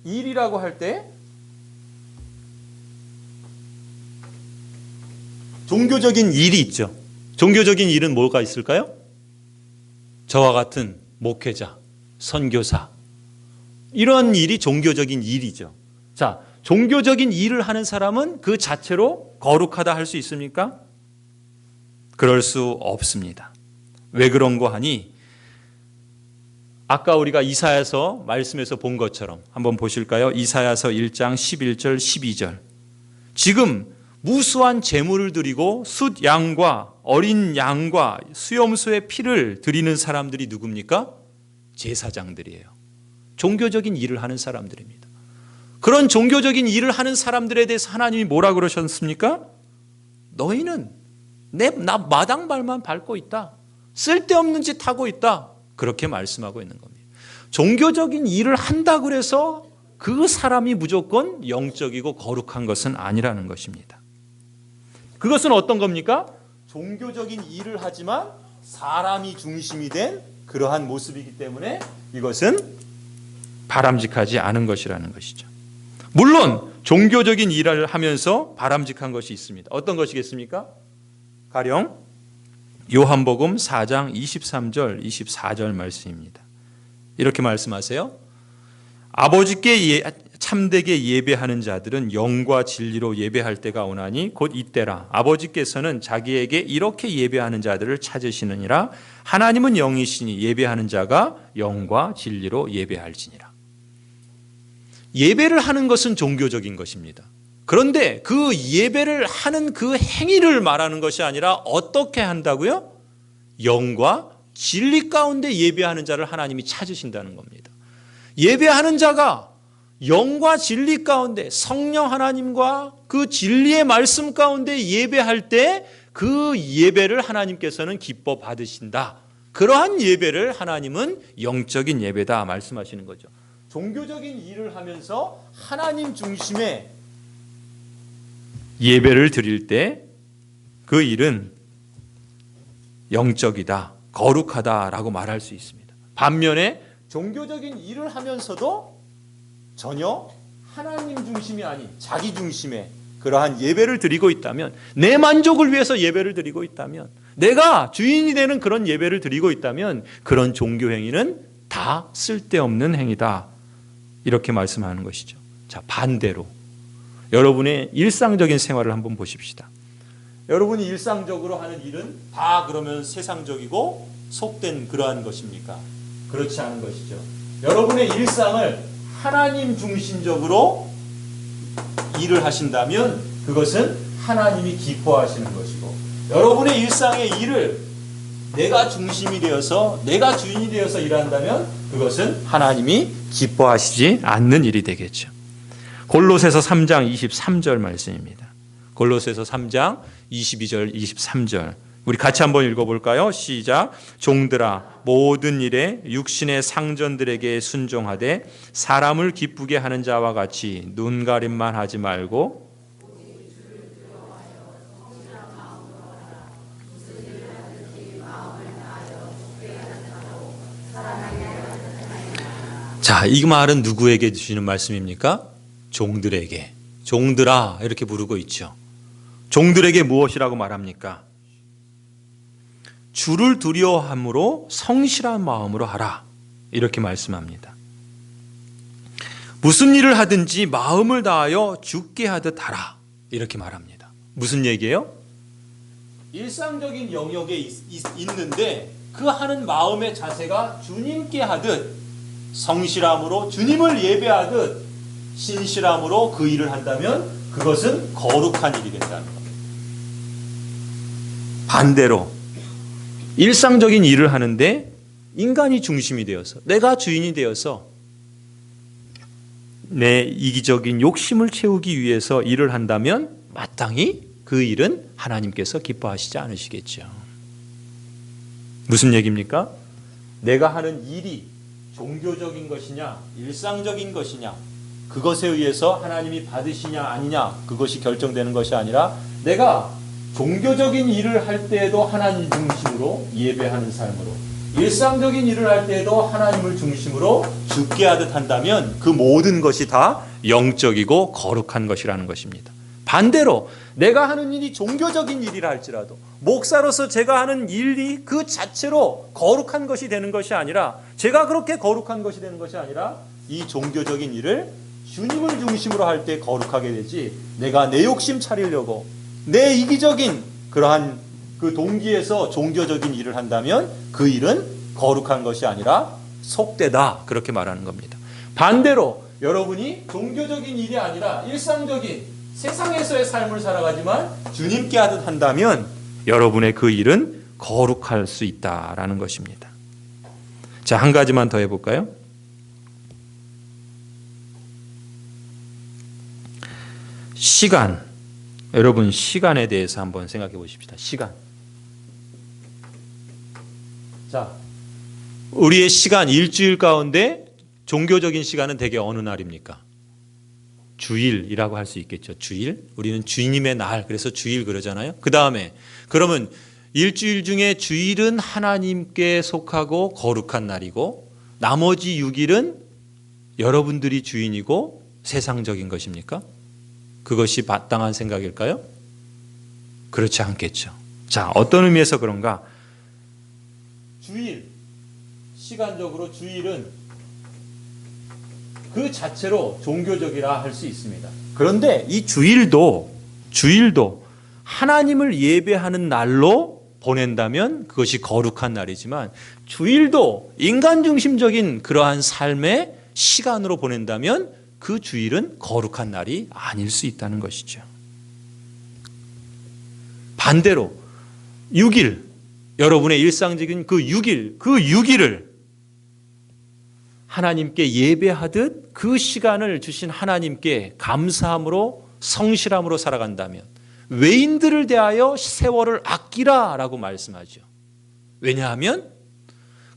일이라고 할 때 종교적인 일이 있죠. 종교적인 일은 뭐가 있을까요? 저와 같은 목회자, 선교사 이런 일이 종교적인 일이죠. 자, 종교적인 일을 하는 사람은 그 자체로 거룩하다 할 수 있습니까? 그럴 수 없습니다. 왜 그런고 하니 아까 우리가 이사야서 말씀에서 본 것처럼 한번 보실까요? 이사야서 1장 11절 12절. 지금 무수한 제물을 드리고 숫 양과 어린 양과 수염소의 피를 드리는 사람들이 누굽니까? 제사장들이에요. 종교적인 일을 하는 사람들입니다. 그런 종교적인 일을 하는 사람들에 대해서 하나님이 뭐라 그러셨습니까? 너희는 나 마당발만 밟고 있다. 쓸데없는 짓 하고 있다. 그렇게 말씀하고 있는 겁니다. 종교적인 일을 한다고 해서 그 사람이 무조건 영적이고 거룩한 것은 아니라는 것입니다. 그것은 어떤 겁니까? 종교적인 일을 하지만 사람이 중심이 된 그러한 모습이기 때문에 이것은 바람직하지 않은 것이라는 것이죠. 물론 종교적인 일을 하면서 바람직한 것이 있습니다. 어떤 것이겠습니까? 가령 요한복음 4장 23절 24절 말씀입니다. 이렇게 말씀하세요. 아버지께 참되게 예배하는 자들은 영과 진리로 예배할 때가 오나니 곧 이때라. 아버지께서는 자기에게 이렇게 예배하는 자들을 찾으시느니라. 하나님은 영이시니 예배하는 자가 영과 진리로 예배할지니라. 예배를 하는 것은 종교적인 것입니다. 그런데 그 예배를 하는 그 행위를 말하는 것이 아니라 어떻게 한다고요? 영과 진리 가운데 예배하는 자를 하나님이 찾으신다는 겁니다. 예배하는 자가 영과 진리 가운데 성령 하나님과 그 진리의 말씀 가운데 예배할 때 그 예배를 하나님께서는 기뻐 받으신다. 그러한 예배를 하나님은 영적인 예배다 말씀하시는 거죠. 종교적인 일을 하면서 하나님 중심의 예배를 드릴 때 그 일은 영적이다, 거룩하다라고 말할 수 있습니다. 반면에 종교적인 일을 하면서도 전혀 하나님 중심이 아닌 자기 중심의 그러한 예배를 드리고 있다면, 내 만족을 위해서 예배를 드리고 있다면, 내가 주인이 되는 그런 예배를 드리고 있다면 그런 종교 행위는 다 쓸데없는 행위다. 이렇게 말씀하는 것이죠. 자, 반대로 여러분의 일상적인 생활을 한번 보십시다. 여러분이 일상적으로 하는 일은 다 그러면 세상적이고 속된 그러한 것입니까? 그렇지 않은 것이죠. 여러분의 일상을 하나님 중심적으로 일을 하신다면 그것은 하나님이 기뻐하시는 것이고, 여러분의 일상의 일을 내가 중심이 되어서 내가 주인이 되어서 일한다면 그것은 하나님이 기뻐하시지 않는 일이 되겠죠. 골로새서 3장 23절 말씀입니다. 골로새서 3장 22절 23절 우리 같이 한번 읽어볼까요? 시작. 종들아 모든 일에 육신의 상전들에게 순종하되 사람을 기쁘게 하는 자와 같이 눈가림만 하지 말고 자, 이 말은 누구에게 주시는 말씀입니까? 종들에게. 종들아 이렇게 부르고 있죠. 종들에게 무엇이라고 말합니까? 주를 두려워함으로 성실한 마음으로 하라. 이렇게 말씀합니다. 무슨 일을 하든지 마음을 다하여 주께 하듯 하라. 이렇게 말합니다. 무슨 얘기예요? 일상적인 영역에 있는데 그 하는 마음의 자세가 주님께 하듯 성실함으로 주님을 예배하듯 신실함으로 그 일을 한다면 그것은 거룩한 일이 된다는 겁니다. 반대로 일상적인 일을 하는데 인간이 중심이 되어서 내가 주인이 되어서 내 이기적인 욕심을 채우기 위해서 일을 한다면 마땅히 그 일은 하나님께서 기뻐하시지 않으시겠죠. 무슨 얘기입니까? 내가 하는 일이 종교적인 것이냐 일상적인 것이냐 그것에 의해서 하나님이 받으시냐 아니냐 그것이 결정되는 것이 아니라 내가 종교적인 일을 할 때에도 하나님 중심으로 예배하는 삶으로 일상적인 일을 할 때에도 하나님을 중심으로 죽게 하듯 한다면 그 모든 것이 다 영적이고 거룩한 것이라는 것입니다. 반대로 내가 하는 일이 종교적인 일이라 할지라도 목사로서 제가 하는 일이 그 자체로 거룩한 것이 되는 것이 아니라 제가 그렇게 거룩한 것이 되는 것이 아니라 이 종교적인 일을 주님을 중심으로 할 때 거룩하게 되지 내가 내 욕심 차리려고 내 이기적인 그러한 그 동기에서 종교적인 일을 한다면 그 일은 거룩한 것이 아니라 속되다 그렇게 말하는 겁니다. 반대로 여러분이 종교적인 일이 아니라 일상적인 세상에서의 삶을 살아가지만 주님께 하듯 한다면 여러분의 그 일은 거룩할 수 있다라는 것입니다. 자, 한 가지만 더 해볼까요? 시간. 여러분 시간에 대해서 한번 생각해 보십시다. 시간. 자, 우리의 시간 일주일 가운데 종교적인 시간은 대개 어느 날입니까? 주일이라고 할 수 있겠죠. 주일. 우리는 주님의 날, 그래서 주일 그러잖아요. 그 다음에 그러면 일주일 중에 주일은 하나님께 속하고 거룩한 날이고 나머지 6일은 여러분들이 주인이고 세상적인 것입니까? 그것이 마땅한 생각일까요? 그렇지 않겠죠. 자, 어떤 의미에서 그런가? 주일, 시간적으로 주일은 그 자체로 종교적이라 할 수 있습니다. 그런데 이 주일도 하나님을 예배하는 날로 보낸다면 그것이 거룩한 날이지만 주일도 인간 중심적인 그러한 삶의 시간으로 보낸다면 그 주일은 거룩한 날이 아닐 수 있다는 것이죠. 반대로 6일, 여러분의 일상적인 그 6일을 하나님께 예배하듯 그 시간을 주신 하나님께 감사함으로 성실함으로 살아간다면 외인들을 대하여 세월을 아끼라라고 말씀하죠. 왜냐하면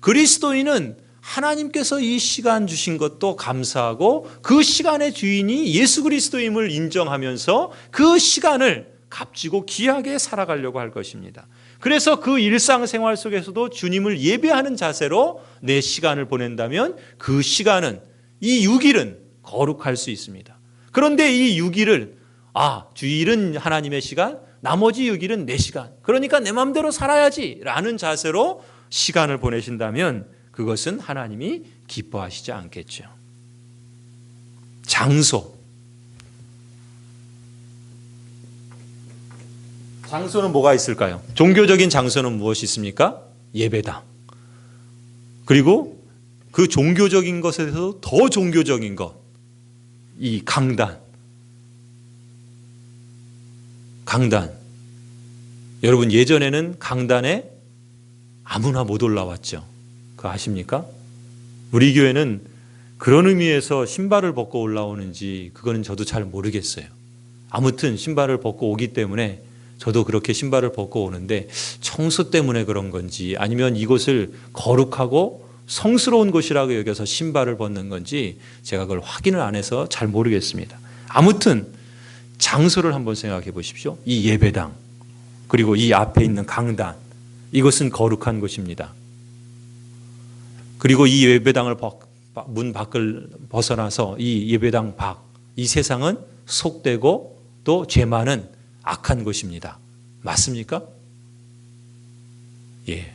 그리스도인은 하나님께서 이 시간 주신 것도 감사하고 그 시간의 주인이 예수 그리스도임을 인정하면서 그 시간을 값지고 귀하게 살아가려고 할 것입니다. 그래서 그 일상생활 속에서도 주님을 예배하는 자세로 내 시간을 보낸다면 그 시간은 이 6일은 거룩할 수 있습니다. 그런데 이 6일을 주일은 하나님의 시간, 나머지 6일은 내 시간, 그러니까 내 마음대로 살아야지 라는 자세로 시간을 보내신다면 그것은 하나님이 기뻐하시지 않겠죠. 장소는 뭐가 있을까요? 종교적인 장소는 무엇이 있습니까? 예배당. 그리고 그 종교적인 것에서 더 종교적인 것, 이 강단. 여러분 예전에는 강단에 아무나 못 올라왔죠. 그거 아십니까? 우리 교회는 그런 의미에서 신발을 벗고 올라오는지 그거는 저도 잘 모르겠어요. 아무튼 신발을 벗고 오기 때문에 저도 그렇게 신발을 벗고 오는데 청소 때문에 그런 건지 아니면 이곳을 거룩하고 성스러운 곳이라고 여겨서 신발을 벗는 건지 제가 그걸 확인을 안 해서 잘 모르겠습니다. 아무튼 장소를 한번 생각해 보십시오. 이 예배당 그리고 이 앞에 있는 강단, 이것은 거룩한 곳입니다. 그리고 이 예배당을 문 밖을 벗어나서 이 예배당 밖, 이 세상은 속되고 또 죄 많은 악한 곳입니다. 맞습니까? 예,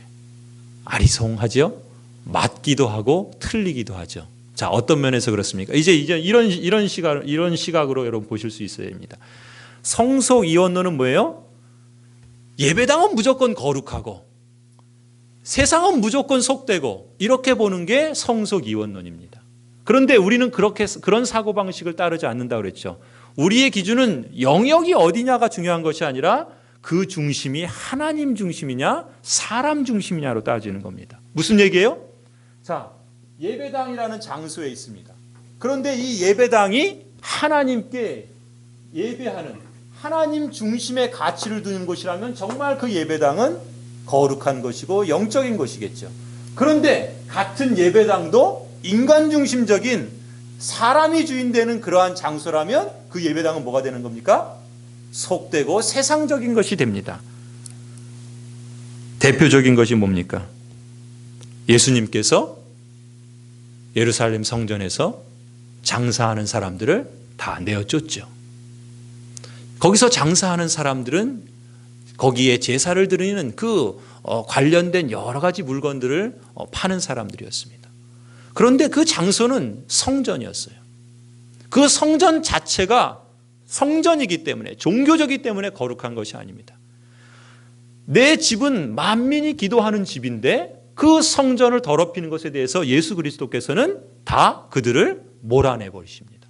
아리송하죠. 맞기도 하고 틀리기도 하죠. 자, 어떤 면에서 그렇습니까? 이제 이런 시각으로 여러분 보실 수 있어야 됩니다. 성속 이원론은 뭐예요? 예배당은 무조건 거룩하고 세상은 무조건 속되고 이렇게 보는 게 성속 이원론입니다. 그런데 우리는 그런 사고방식을 따르지 않는다고 그랬죠. 우리의 기준은 영역이 어디냐가 중요한 것이 아니라 그 중심이 하나님 중심이냐 사람 중심이냐로 따지는 겁니다. 무슨 얘기예요? 자, 예배당이라는 장소에 있습니다. 그런데 이 예배당이 하나님께 예배하는 하나님 중심의 가치를 두는 곳이라면 정말 그 예배당은 거룩한 것이고 영적인 것이겠죠. 그런데 같은 예배당도 인간 중심적인 사람이 주인되는 그러한 장소라면 그 예배당은 뭐가 되는 겁니까? 속되고 세상적인 것이 됩니다. 대표적인 것이 뭡니까? 예수님께서 예루살렘 성전에서 장사하는 사람들을 다 내어쫓죠. 거기서 장사하는 사람들은 거기에 제사를 드리는 그 관련된 여러 가지 물건들을 파는 사람들이었습니다. 그런데 그 장소는 성전이었어요. 그 성전 자체가 성전이기 때문에 종교적이기 때문에 거룩한 것이 아닙니다. 내 집은 만민이 기도하는 집인데 그 성전을 더럽히는 것에 대해서 예수 그리스도께서는 다 그들을 몰아내 버리십니다.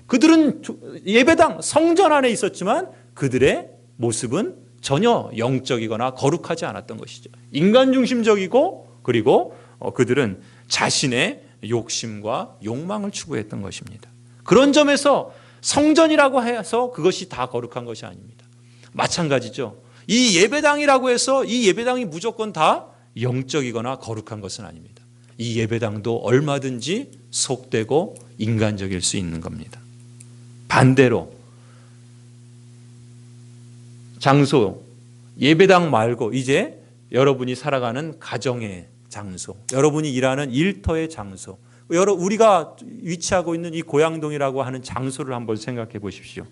그들은 예배당 성전 안에 있었지만 그들의 모습은 전혀 영적이거나 거룩하지 않았던 것이죠. 인간 중심적이고 그리고 그들은 자신의 욕심과 욕망을 추구했던 것입니다. 그런 점에서 성전이라고 해서 그것이 다 거룩한 것이 아닙니다. 마찬가지죠. 이 예배당이라고 해서 이 예배당이 무조건 다 영적이거나 거룩한 것은 아닙니다. 이 예배당도 얼마든지 속되고 인간적일 수 있는 겁니다. 반대로 장소, 예배당 말고 이제 여러분이 살아가는 가정의 장소, 여러분이 일하는 일터의 장소, 우리가 위치하고 있는 이 고양동이라고 하는 장소를 한번 생각해 보십시오.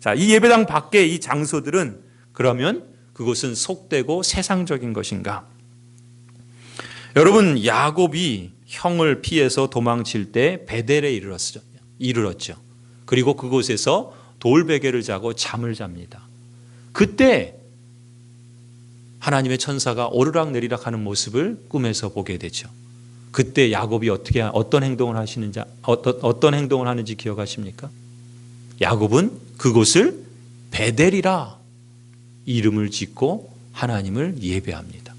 자, 이 예배당 밖의 이 장소들은 그러면 그것은 속되고 세상적인 것인가? 여러분, 야곱이 형을 피해서 도망칠 때 베델에 이르렀죠. 그리고 그곳에서 돌베개를 자고 잠을 잡니다. 그때 하나님의 천사가 오르락내리락 하는 모습을 꿈에서 보게 되죠. 그때 야곱이 어떤 행동을 하시는지, 어떤 행동을 하는지 기억하십니까? 야곱은 그곳을 베델이라 이름을 짓고 하나님을 예배합니다.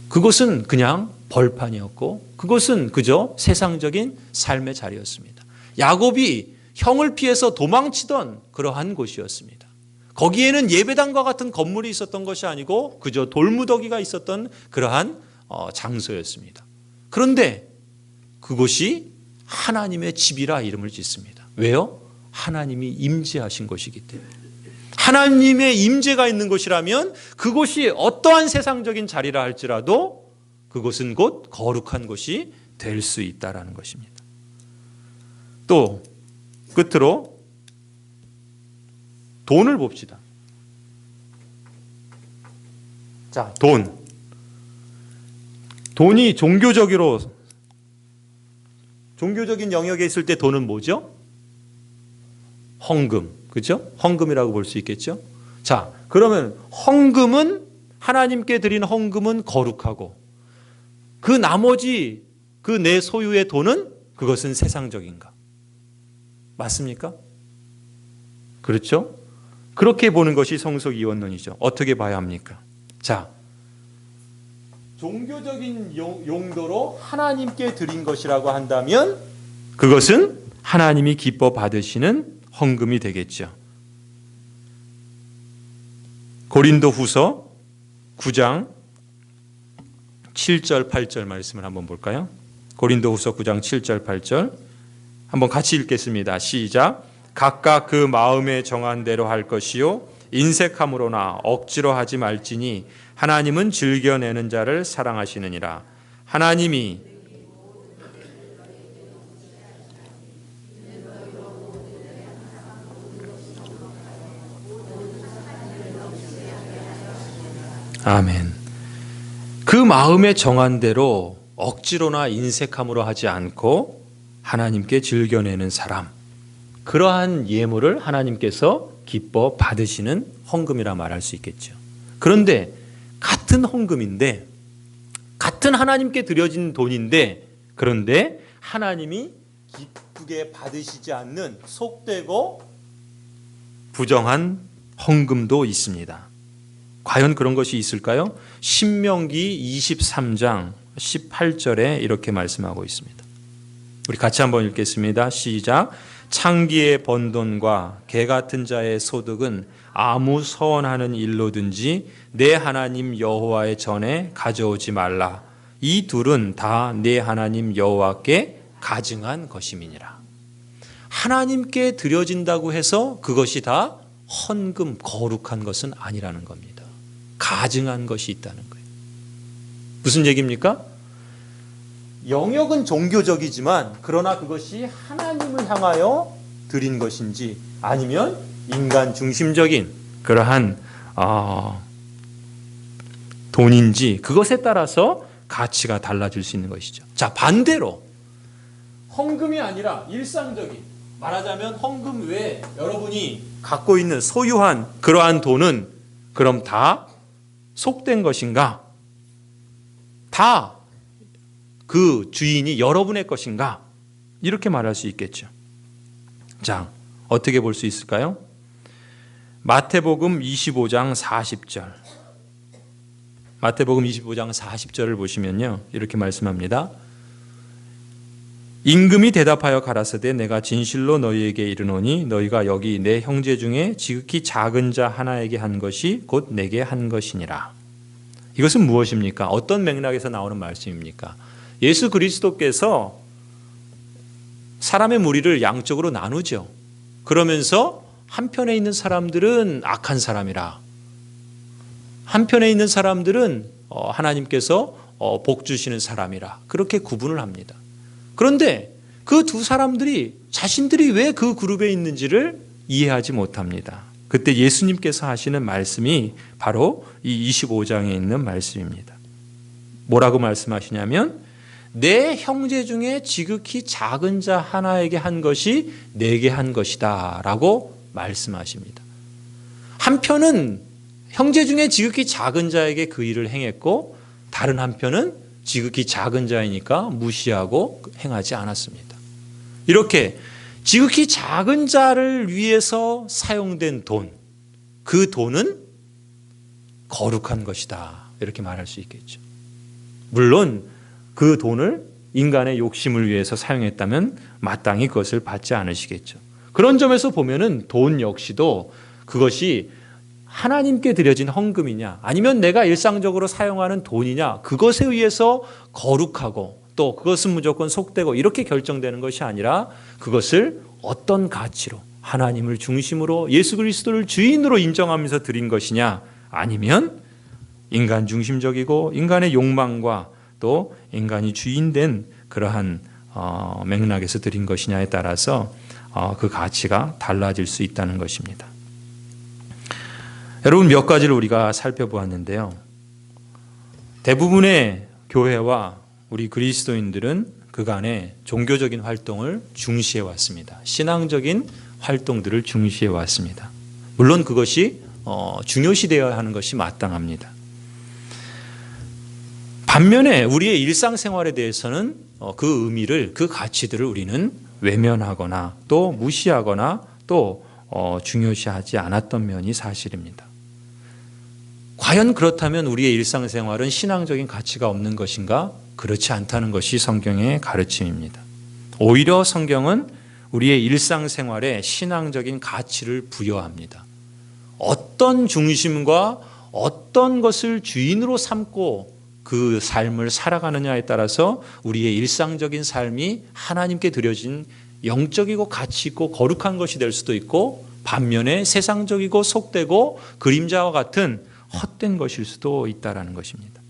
그곳은 그냥 벌판이었고 그곳은 그저 세상적인 삶의 자리였습니다. 야곱이 형을 피해서 도망치던 그러한 곳이었습니다. 거기에는 예배당과 같은 건물이 있었던 것이 아니고 그저 돌무더기가 있었던 그러한 장소였습니다. 그런데 그곳이 하나님의 집이라 이름을 짓습니다. 왜요? 하나님이 임재하신 곳이기 때문에. 하나님의 임재가 있는 곳이라면 그곳이 어떠한 세상적인 자리라 할지라도 그곳은 곧 거룩한 곳이 될 수 있다라는 것입니다. 또 끝으로 돈을 봅시다. 자, 돈이 종교적인 영역에 있을 때 돈은 뭐죠? 헌금, 그렇죠? 헌금이라고 볼 수 있겠죠? 자, 그러면 헌금은 하나님께 드린 헌금은 거룩하고 그 나머지 그 내 소유의 돈은 그것은 세상적인가? 맞습니까? 그렇죠? 그렇게 보는 것이 성속이원론이죠. 어떻게 봐야 합니까? 자, 종교적인 용도로 하나님께 드린 것이라고 한다면 그것은 하나님이 기뻐 받으시는 헌금이 되겠죠. 고린도후서 9장 7절 8절 말씀을 한번 볼까요? 고린도후서 9장 7절 8절 한번 같이 읽겠습니다. 시작. 각각 그 마음에 정한 대로 할 것이요 인색함으로나 억지로 하지 말지니 하나님은 즐겨내는 자를 사랑하시느니라. 하나님이 아멘. 그 마음에 정한 대로 억지로나 인색함으로 하지 않고 하나님께 즐겨내는 사람, 그러한 예물을 하나님께서 기뻐 받으시는 헌금이라 말할 수 있겠죠. 그런데 같은 헌금인데, 같은 하나님께 드려진 돈인데, 그런데 하나님이 기쁘게 받으시지 않는 속되고 부정한 헌금도 있습니다. 과연 그런 것이 있을까요? 신명기 23장 18절에 이렇게 말씀하고 있습니다. 우리 같이 한번 읽겠습니다. 시작. 창기의 번 돈과 개 같은 자의 소득은 아무 서원하는 일로든지 내 하나님 여호와의 전에 가져오지 말라. 이 둘은 다 내 하나님 여호와께 가증한 것임이니라. 하나님께 드려진다고 해서 그것이 다 헌금, 거룩한 것은 아니라는 겁니다. 가증한 것이 있다는 거예요. 무슨 얘기입니까? 영역은 종교적이지만 그러나 그것이 하나님을 향하여 드린 것인지 아니면 인간 중심적인 그러한 돈인지 그것에 따라서 가치가 달라질 수 있는 것이죠. 자, 반대로 헌금이 아니라 일상적인, 말하자면 헌금 외에 여러분이 갖고 있는 소유한 그러한 돈은 그럼 다 속된 것인가? 다 그 주인이 여러분의 것인가? 이렇게 말할 수 있겠죠. 자, 어떻게 볼 수 있을까요? 마태복음 25장 40절. 마태복음 25장 40절을 보시면요, 이렇게 말씀합니다. 임금이 대답하여 가라사대 내가 진실로 너희에게 이르노니 너희가 여기 내 형제 중에 지극히 작은 자 하나에게 한 것이 곧 내게 한 것이니라. 이것은 무엇입니까? 어떤 맥락에서 나오는 말씀입니까? 예수 그리스도께서 사람의 무리를 양쪽으로 나누죠. 그러면서 한편에 있는 사람들은 악한 사람이라, 한편에 있는 사람들은 하나님께서 복 주시는 사람이라 그렇게 구분을 합니다. 그런데 그 두 사람들이 자신들이 왜 그 그룹에 있는지를 이해하지 못합니다. 그때 예수님께서 하시는 말씀이 바로 이 25장에 있는 말씀입니다. 뭐라고 말씀하시냐면 내 형제 중에 지극히 작은 자 하나에게 한 것이 내게 한 것이다 라고 말씀하십니다. 한편은 형제 중에 지극히 작은 자에게 그 일을 행했고 다른 한편은 지극히 작은 자이니까 무시하고 행하지 않았습니다. 이렇게 지극히 작은 자를 위해서 사용된 돈, 그 돈은 거룩한 것이다 이렇게 말할 수 있겠죠. 물론 그 돈을 인간의 욕심을 위해서 사용했다면 마땅히 그것을 받지 않으시겠죠. 그런 점에서 보면은 돈 역시도 그것이 하나님께 드려진 헌금이냐 아니면 내가 일상적으로 사용하는 돈이냐 그것에 의해서 거룩하고 또 그것은 무조건 속되고 이렇게 결정되는 것이 아니라 그것을 어떤 가치로 하나님을 중심으로 예수 그리스도를 주인으로 인정하면서 드린 것이냐 아니면 인간 중심적이고 인간의 욕망과 또 인간이 주인된 그러한 맥락에서 드린 것이냐에 따라서 그 가치가 달라질 수 있다는 것입니다. 여러분 몇 가지를 우리가 살펴보았는데요. 대부분의 교회와 우리 그리스도인들은 그간의 종교적인 활동을 중시해 왔습니다. 신앙적인 활동들을 중시해 왔습니다. 물론 그것이 중요시되어야 하는 것이 마땅합니다. 반면에 우리의 일상생활에 대해서는 그 의미를, 그 가치들을 우리는 외면하거나 또 무시하거나 또 중요시하지 않았던 면이 사실입니다. 과연 그렇다면 우리의 일상생활은 신앙적인 가치가 없는 것인가? 그렇지 않다는 것이 성경의 가르침입니다. 오히려 성경은 우리의 일상생활에 신앙적인 가치를 부여합니다. 어떤 중심과 어떤 것을 주인으로 삼고 그 삶을 살아가느냐에 따라서 우리의 일상적인 삶이 하나님께 드려진 영적이고 가치 있고 거룩한 것이 될 수도 있고 반면에 세상적이고 속되고 그림자와 같은 헛된 것일 수도 있다라는 것입니다.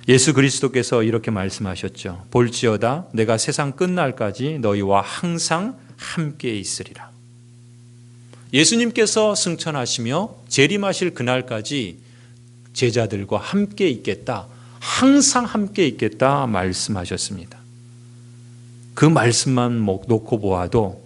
예수 그리스도께서 이렇게 말씀하셨죠. 볼지어다 내가 세상 끝날까지 너희와 항상 함께 있으리라. 예수님께서 승천하시며 재림하실 그날까지 제자들과 함께 있겠다. 항상 함께 있겠다 말씀하셨습니다. 그 말씀만 놓고 보아도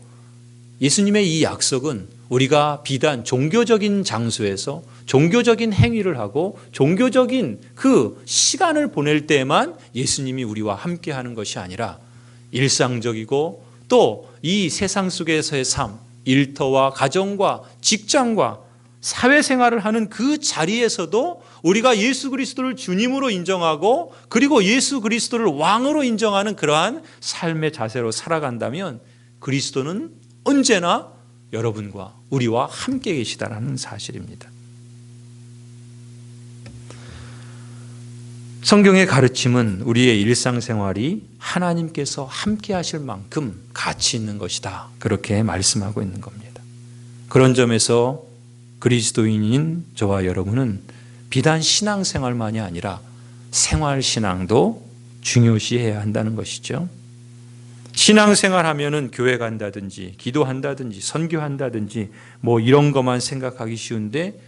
예수님의 이 약속은 우리가 비단 종교적인 장소에서 종교적인 행위를 하고 종교적인 그 시간을 보낼 때에만 예수님이 우리와 함께 하는 것이 아니라 일상적이고 또 이 세상 속에서의 삶, 일터와 가정과 직장과 사회생활을 하는 그 자리에서도 우리가 예수 그리스도를 주님으로 인정하고 그리고 예수 그리스도를 왕으로 인정하는 그러한 삶의 자세로 살아간다면 그리스도는 언제나 여러분과 우리와 함께 계시다라는 사실입니다. 성경의 가르침은 우리의 일상생활이 하나님께서 함께 하실 만큼 가치 있는 것이다. 그렇게 말씀하고 있는 겁니다. 그런 점에서 그리스도인인 저와 여러분은 비단 신앙생활만이 아니라 생활신앙도 중요시해야 한다는 것이죠. 신앙생활하면은 교회 간다든지 기도한다든지 선교한다든지 뭐 이런 것만 생각하기 쉬운데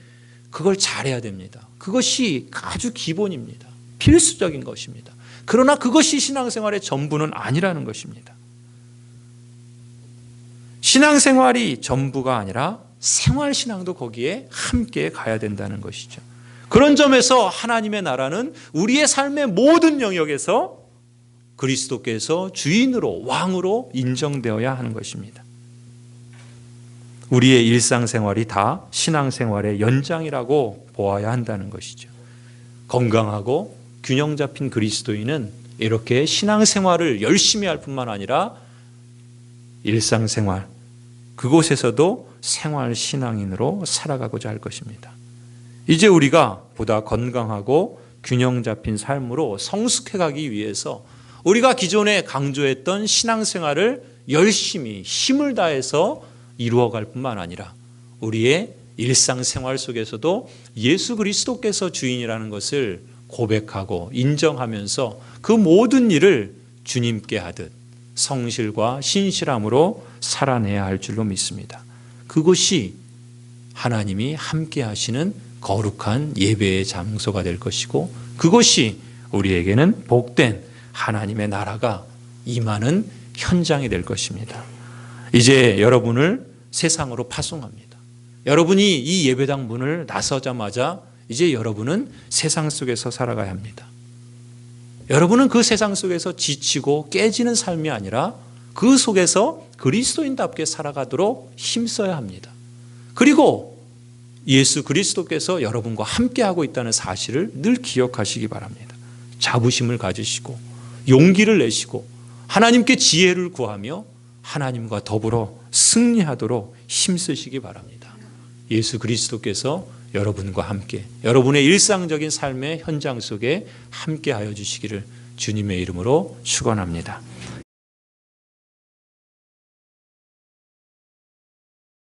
그걸 잘해야 됩니다. 그것이 아주 기본입니다. 필수적인 것입니다. 그러나 그것이 신앙생활의 전부는 아니라는 것입니다. 신앙생활이 전부가 아니라 생활신앙도 거기에 함께 가야 된다는 것이죠. 그런 점에서 하나님의 나라는 우리의 삶의 모든 영역에서 그리스도께서 주인으로 왕으로 인정되어야 하는 것입니다. 우리의 일상생활이 다 신앙생활의 연장이라고 보아야 한다는 것이죠. 건강하고 균형 잡힌 그리스도인은 이렇게 신앙생활을 열심히 할 뿐만 아니라 일상생활 그곳에서도 생활신앙인으로 살아가고자 할 것입니다. 이제 우리가 보다 건강하고 균형 잡힌 삶으로 성숙해가기 위해서 우리가 기존에 강조했던 신앙생활을 열심히 힘을 다해서 이루어갈 뿐만 아니라 우리의 일상생활 속에서도 예수 그리스도께서 주인이라는 것을 고백하고 인정하면서 그 모든 일을 주님께 하듯 성실과 신실함으로 살아내야 할 줄로 믿습니다. 그것이 하나님이 함께 하시는 거룩한 예배의 장소가 될 것이고, 그것이 우리에게는 복된 하나님의 나라가 임하는 현장이 될 것입니다. 이제 여러분을 세상으로 파송합니다. 여러분이 이 예배당 문을 나서자마자 이제 여러분은 세상 속에서 살아가야 합니다. 여러분은 그 세상 속에서 지치고 깨지는 삶이 아니라 그 속에서 그리스도인답게 살아가도록 힘써야 합니다. 그리고 예수 그리스도께서 여러분과 함께하고 있다는 사실을 늘 기억하시기 바랍니다. 자부심을 가지시고 용기를 내시고 하나님께 지혜를 구하며 하나님과 더불어 승리하도록 힘쓰시기 바랍니다. 예수 그리스도께서 여러분과 함께 여러분의 일상적인 삶의 현장 속에 함께하여 주시기를 주님의 이름으로 축원합니다.